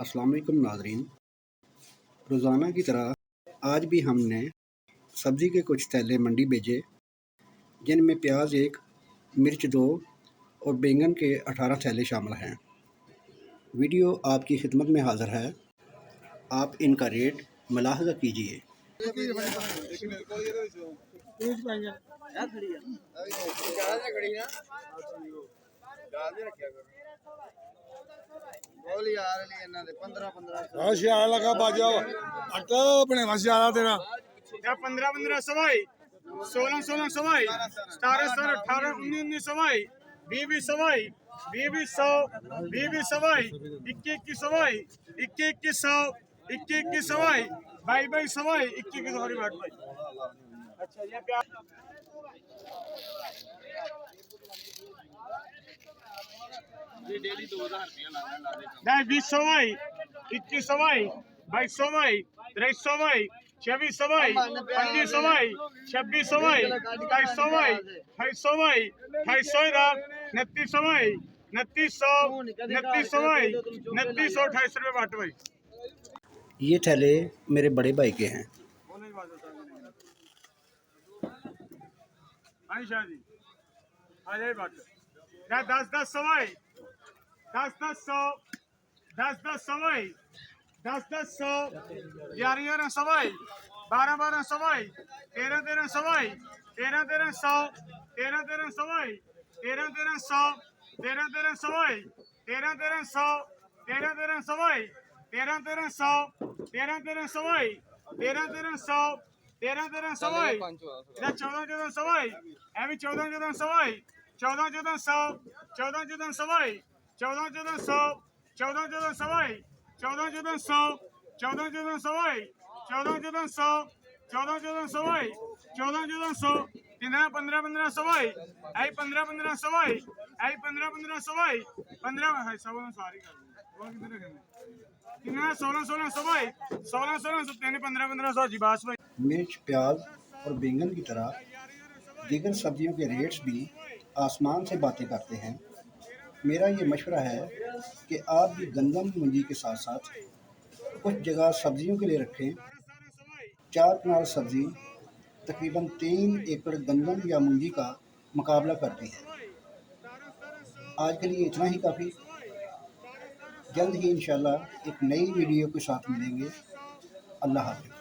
अस्सलाम वालेकुम नाज़रीन। रोज़ाना की तरह आज भी हमने सब्ज़ी के कुछ थैले मंडी भेजे, जिनमें प्याज 1, मिर्च 2 और बैंगन के 18 थैले शामिल हैं। वीडियो आपकी खिदमत में हाज़िर है। आप इनका रेट मुलाहज़ा कीजिए। लगा बाजा आटा अपने मसाला तेरा 15 सवाई 16 सवाई 17 18 19 सवाई 20 सवाई 20 100 20 सवाई 21 सवाई 21 100 21 सवाई 22 सवाई 21 सॉरी बात भाई। अच्छा ये प्याज ये डेली 2000 रुपया लाना 20 सवाई 21 सवाई 22 सवाई 23 सवाई 26 सवाई 25 सवाई 26 सवाई 27 सवाई 28 सवाई 28 सवाई 29 सवाई 2900 सवाई 2928 रुपये बाट भाई। ये थैले मेरे बड़े भाई के हैं। शाह जी आ जाए बात 10 सवाई 10 100 10 सवाई 10 100 11 सवाई 12 सवाई 13 सवाई 13 100 13 सवाई 13 100 13 सवाई 13 100 13 सवाई 13 100 13 सवाई 13 100 13 सवाई 14 सवाई ए भी 14 सवाई 14 100 14 सवाई 14 100 14 सवाई 14 100 14 सवाई 14 100 14 सवाई 14 100 15 सवाई आई 15 सवाई आई 15 सवाई 15 सवारी कर 16 सवाई 16 15 जी बास भाई। मिर्च, प्याज और बैंगन की तरह दीगर सब्जियों के रेट्स भी आसमान से बातें करते हैं। मेरा ये मशवरा है कि आप भी गंदम की मंडी के साथ साथ कुछ जगह सब्जियों के लिए रखें। 4 कनाल सब्ज़ी तकरीबन 3 एकड़ गंदम या मूंगी का मुकाबला करती है। आज के लिए इतना ही काफ़ी। जल्द ही इंशाल्लाह एक नई वीडियो के साथ मिलेंगे। अल्लाह हाफ़िज़।